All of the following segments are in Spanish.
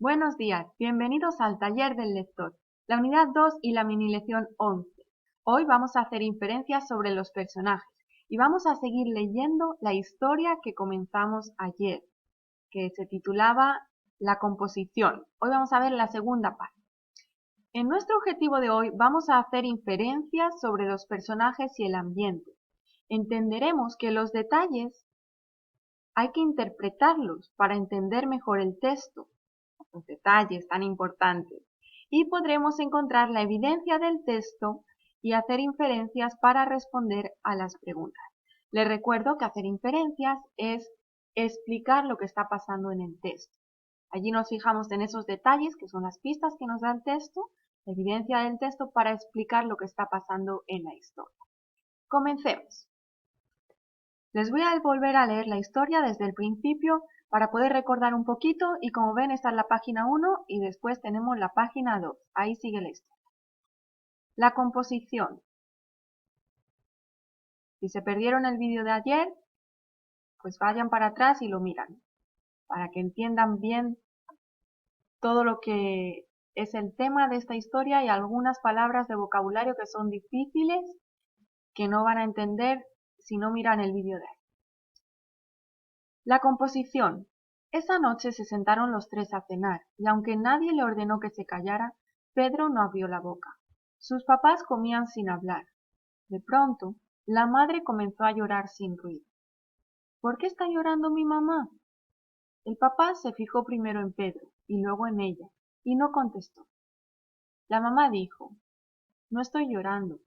Buenos días, bienvenidos al taller del lector, la unidad 2 y la mini lección 11. Hoy vamos a hacer inferencias sobre los personajes y vamos a seguir leyendo la historia que comenzamos ayer, que se titulaba La composición. Hoy vamos a ver la segunda parte. En nuestro objetivo de hoy vamos a hacer inferencias sobre los personajes y el ambiente. Entenderemos que los detalles hay que interpretarlos para entender mejor el texto, los detalles tan importantes, y podremos encontrar la evidencia del texto y hacer inferencias para responder a las preguntas. Les recuerdo que hacer inferencias es explicar lo que está pasando en el texto. Allí nos fijamos en esos detalles que son las pistas que nos da el texto, la evidencia del texto para explicar lo que está pasando en la historia. Comencemos. Les voy a volver a leer la historia desde el principio para poder recordar un poquito y como ven esta es la página 1 y después tenemos la página 2. Ahí sigue la historia. La composición. Si se perdieron el vídeo de ayer, pues vayan para atrás y lo miran para que entiendan bien todo lo que es el tema de esta historia y algunas palabras de vocabulario que son difíciles que no van a entender si no miran el vídeo de ayer. La composición. Esa noche se sentaron los tres a cenar, y aunque nadie le ordenó que se callara, Pedro no abrió la boca. Sus papás comían sin hablar. De pronto, la madre comenzó a llorar sin ruido. ¿Por qué está llorando mi mamá? El papá se fijó primero en Pedro y luego en ella, y no contestó. La mamá dijo, no estoy llorando.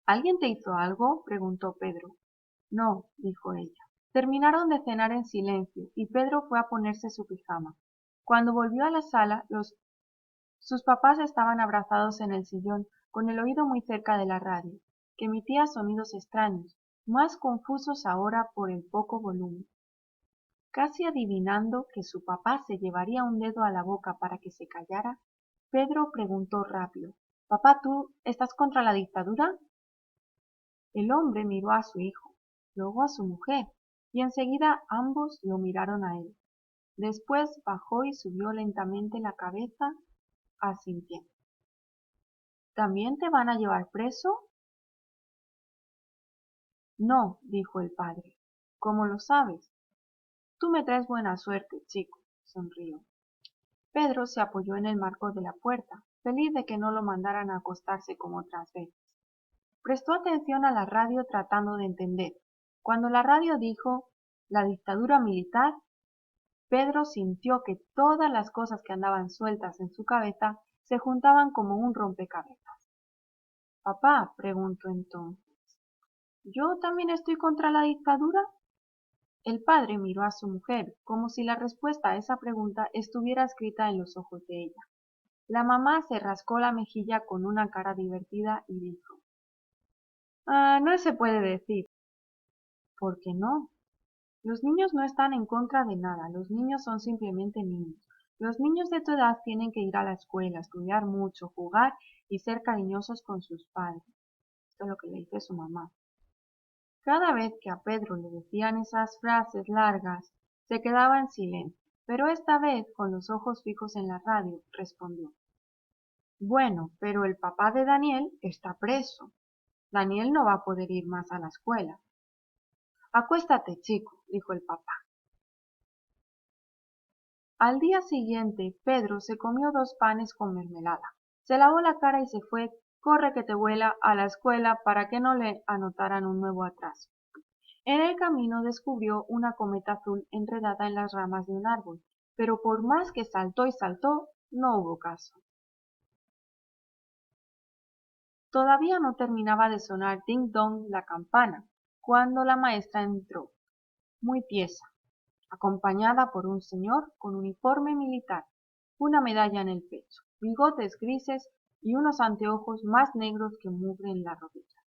¿Alguien te hizo algo? Preguntó Pedro. No, dijo ella. Terminaron de cenar en silencio y Pedro fue a ponerse su pijama. Cuando volvió a la sala, sus papás estaban abrazados en el sillón, con el oído muy cerca de la radio, que emitía sonidos extraños, más confusos ahora por el poco volumen. Casi adivinando que su papá se llevaría un dedo a la boca para que se callara, Pedro preguntó rápido, «Papá, ¿tú estás contra la dictadura?» El hombre miró a su hijo, luego a su mujer, y enseguida ambos lo miraron a él. Después bajó y subió lentamente la cabeza, asintiendo. ¿También te van a llevar preso? No, dijo el padre. ¿Cómo lo sabes? Tú me traes buena suerte, chico, sonrió. Pedro se apoyó en el marco de la puerta, feliz de que no lo mandaran a acostarse como otras veces. Prestó atención a la radio tratando de entender. Cuando la radio dijo «la dictadura militar», Pedro sintió que todas las cosas que andaban sueltas en su cabeza se juntaban como un rompecabezas. «Papá», preguntó entonces, «¿yo también estoy contra la dictadura?» El padre miró a su mujer, como si la respuesta a esa pregunta estuviera escrita en los ojos de ella. La mamá se rascó la mejilla con una cara divertida y dijo, no se puede decir. ¿Por qué no? Los niños no están en contra de nada, los niños son simplemente niños. Los niños de tu edad tienen que ir a la escuela, estudiar mucho, jugar y ser cariñosos con sus padres. Esto es lo que le dice su mamá. Cada vez que a Pedro le decían esas frases largas, se quedaba en silencio, pero esta vez, con los ojos fijos en la radio, respondió. Bueno, pero el papá de Daniel está preso. Daniel no va a poder ir más a la escuela. Acuéstate, chico, dijo el papá. Al día siguiente, Pedro se comió 2 panes con mermelada. Se lavó la cara y se fue, corre que te vuela, a la escuela para que no le anotaran un nuevo atraso. En el camino descubrió una cometa azul enredada en las ramas de un árbol, pero por más que saltó y saltó, no hubo caso. Todavía no terminaba de sonar ding-dong la campana, cuando la maestra entró, muy tiesa, acompañada por un señor con uniforme militar, una medalla en el pecho, bigotes grises y unos anteojos más negros que mugre en la rodilla.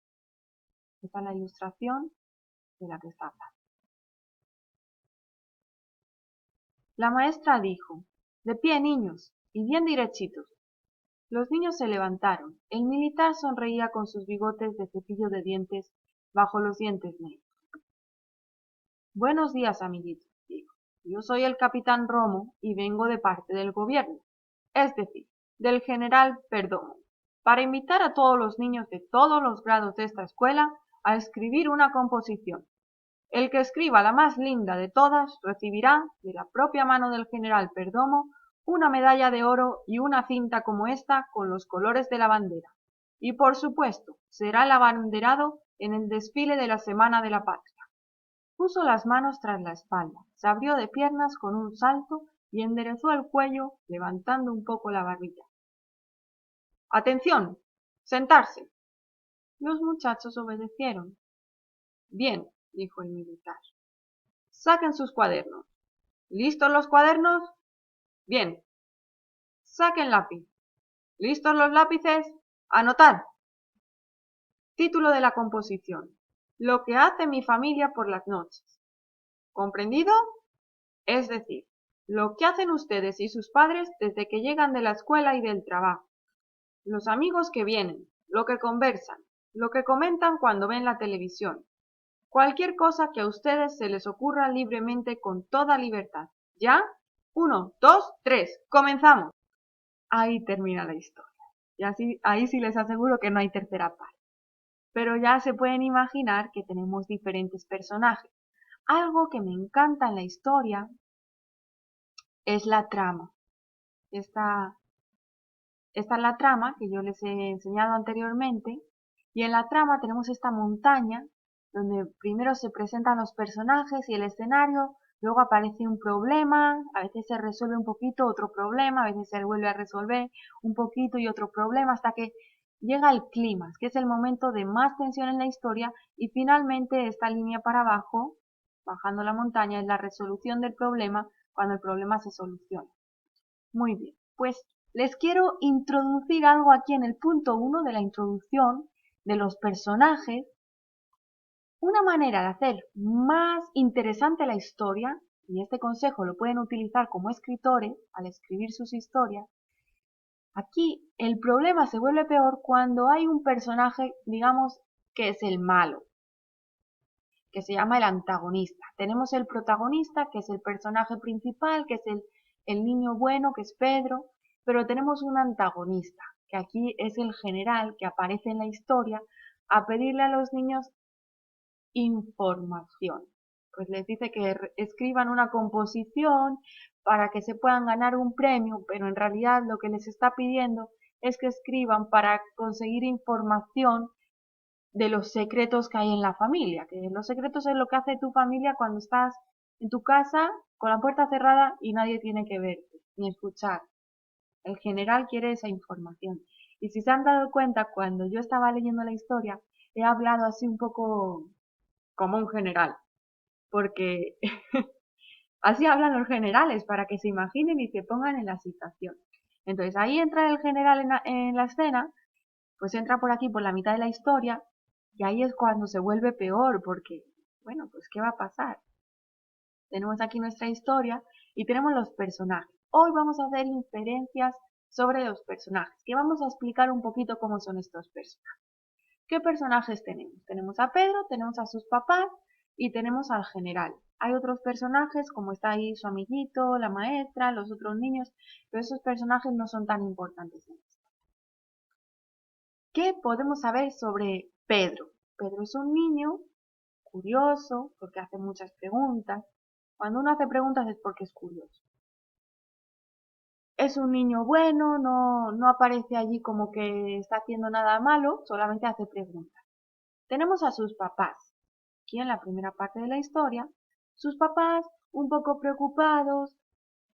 Esta es la ilustración de la que está hablando. La maestra dijo, «De pie, niños, y bien derechitos». Los niños se levantaron. El militar sonreía con sus bigotes de cepillo de dientes bajo los dientes negros. «Buenos días, amiguitos», dijo. Yo soy el capitán Romo y vengo de parte del gobierno, es decir, del general Perdomo, para invitar a todos los niños de todos los grados de esta escuela a escribir una composición. El que escriba la más linda de todas recibirá, de la propia mano del general Perdomo, una medalla de oro y una cinta como esta con los colores de la bandera. Y por supuesto, será el abanderado en el desfile de la Semana de la Patria. Puso las manos tras la espalda, se abrió de piernas con un salto y enderezó el cuello, levantando un poco la barbilla. ¡Atención! ¡Sentarse! Los muchachos obedecieron. Bien, dijo el militar. Saquen sus cuadernos. ¿Listos los cuadernos? Bien. Saquen lápiz. ¿Listos los lápices? Anotar. Título de la composición. Lo que hace mi familia por las noches. ¿Comprendido? Es decir, lo que hacen ustedes y sus padres desde que llegan de la escuela y del trabajo. Los amigos que vienen, lo que conversan, lo que comentan cuando ven la televisión. Cualquier cosa que a ustedes se les ocurra libremente con toda libertad. ¿Ya? 1, 2, 3. ¡Comenzamos! Ahí termina la historia. Y así, ahí sí les aseguro que no hay tercera parte. Pero ya se pueden imaginar que tenemos diferentes personajes. Algo que me encanta en la historia es la trama. Esta es la trama que yo les he enseñado anteriormente. Y en la trama tenemos esta montaña donde primero se presentan los personajes y el escenario, luego aparece un problema, a veces se resuelve un poquito, otro problema, a veces se vuelve a resolver un poquito y otro problema, hasta que llega el clímax, que es el momento de más tensión en la historia, y finalmente esta línea para abajo, bajando la montaña, es la resolución del problema cuando el problema se soluciona. Muy bien, pues les quiero introducir algo aquí en el punto 1 de la introducción de los personajes. Una manera de hacer más interesante la historia, y este consejo lo pueden utilizar como escritores al escribir sus historias. Aquí el problema se vuelve peor cuando hay un personaje, digamos, que es el malo, que se llama el antagonista. Tenemos el protagonista, que es el personaje principal, que es el niño bueno, que es Pedro, pero tenemos un antagonista, que aquí es el general que aparece en la historia a pedirle a los niños información. Pues les dice que escriban una composición para que se puedan ganar un premio, pero en realidad lo que les está pidiendo es que escriban para conseguir información de los secretos que hay en la familia, que los secretos es lo que hace tu familia cuando estás en tu casa con la puerta cerrada y nadie tiene que verte ni escuchar. El general quiere esa información. Y si se han dado cuenta, cuando yo estaba leyendo la historia, he hablado así un poco como un general, porque así hablan los generales, para que se imaginen y se pongan en la situación. Entonces ahí entra el general en la escena, pues entra por aquí, por la mitad de la historia, y ahí es cuando se vuelve peor, porque, bueno, pues ¿qué va a pasar? Tenemos aquí nuestra historia y tenemos los personajes. Hoy vamos a hacer inferencias sobre los personajes, que vamos a explicar un poquito cómo son estos personajes. ¿Qué personajes tenemos? Tenemos a Pedro, tenemos a sus papás y tenemos al general. Hay otros personajes, como está ahí su amiguito, la maestra, los otros niños, pero esos personajes no son tan importantes en esto. ¿Qué podemos saber sobre Pedro? Pedro es un niño curioso, porque hace muchas preguntas. Cuando uno hace preguntas es porque es curioso. Es un niño bueno, no aparece allí como que está haciendo nada malo, solamente hace preguntas. Tenemos a sus papás. Aquí en la primera parte de la historia, sus papás un poco preocupados,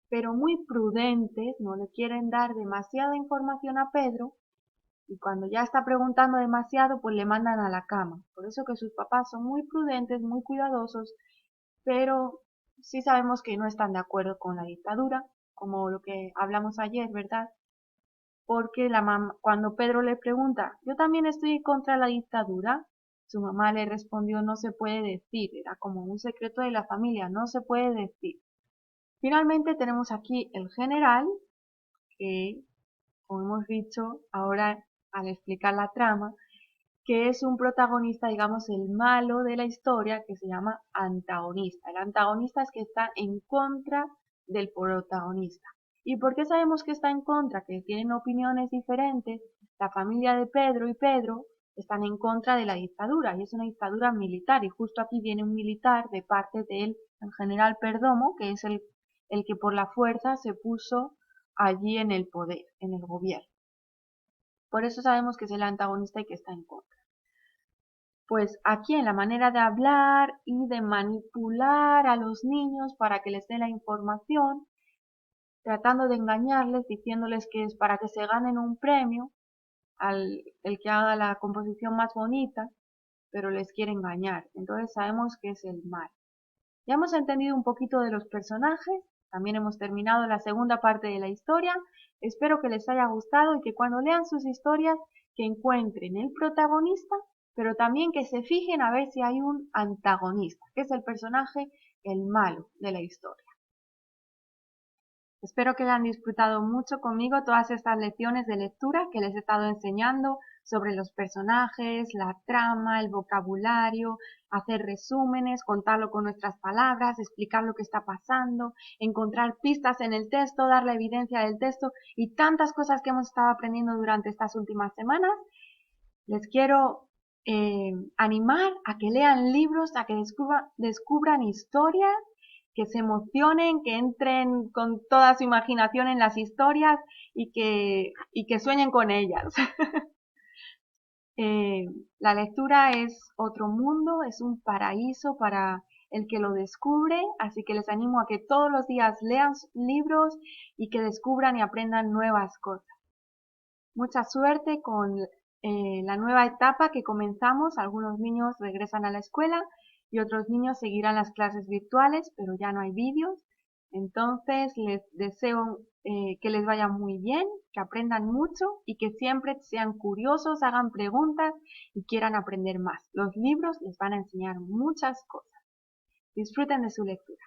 pero muy prudentes, no le quieren dar demasiada información a Pedro, y cuando ya está preguntando demasiado, pues le mandan a la cama. Por eso que sus papás son muy prudentes, muy cuidadosos, pero sí sabemos que no están de acuerdo con la dictadura, como lo que hablamos ayer, ¿verdad? Porque cuando Pedro le pregunta, ¿yo también estoy contra la dictadura? Su mamá le respondió, no se puede decir, era como un secreto de la familia, no se puede decir. Finalmente tenemos aquí el general, que, como hemos dicho, ahora al explicar la trama, que es un protagonista, digamos, el malo de la historia, que se llama antagonista. El antagonista es que está en contra del protagonista. ¿Y por qué sabemos que está en contra? Que tienen opiniones diferentes. La familia de Pedro y Pedro están en contra de la dictadura, y es una dictadura militar, y justo aquí viene un militar de parte del general Perdomo, que es el que por la fuerza se puso allí en el poder, en el gobierno. Por eso sabemos que es el antagonista y que está en contra. Pues aquí en la manera de hablar y de manipular a los niños para que les dé la información, tratando de engañarles, diciéndoles que es para que se ganen un premio el que haga la composición más bonita, pero les quiere engañar. Entonces sabemos que es el mal. Ya hemos entendido un poquito de los personajes, también hemos terminado la segunda parte de la historia. Espero que les haya gustado y que cuando lean sus historias que encuentren el protagonista, pero también que se fijen a ver si hay un antagonista, que es el personaje, el malo de la historia. Espero que hayan disfrutado mucho conmigo todas estas lecciones de lectura que les he estado enseñando sobre los personajes, la trama, el vocabulario, hacer resúmenes, contarlo con nuestras palabras, explicar lo que está pasando, encontrar pistas en el texto, dar la evidencia del texto y tantas cosas que hemos estado aprendiendo durante estas últimas semanas. Les quiero animar a que lean libros, a que descubran historias, que se emocionen, que entren con toda su imaginación en las historias y que sueñen con ellas. La lectura es otro mundo, es un paraíso para el que lo descubre, así que les animo a que todos los días lean libros y que descubran y aprendan nuevas cosas. Mucha suerte con la nueva etapa que comenzamos. Algunos niños regresan a la escuela y otros niños seguirán las clases virtuales, pero ya no hay vídeos. Entonces les deseo que les vaya muy bien, que aprendan mucho y que siempre sean curiosos, hagan preguntas y quieran aprender más. Los libros les van a enseñar muchas cosas. Disfruten de su lectura.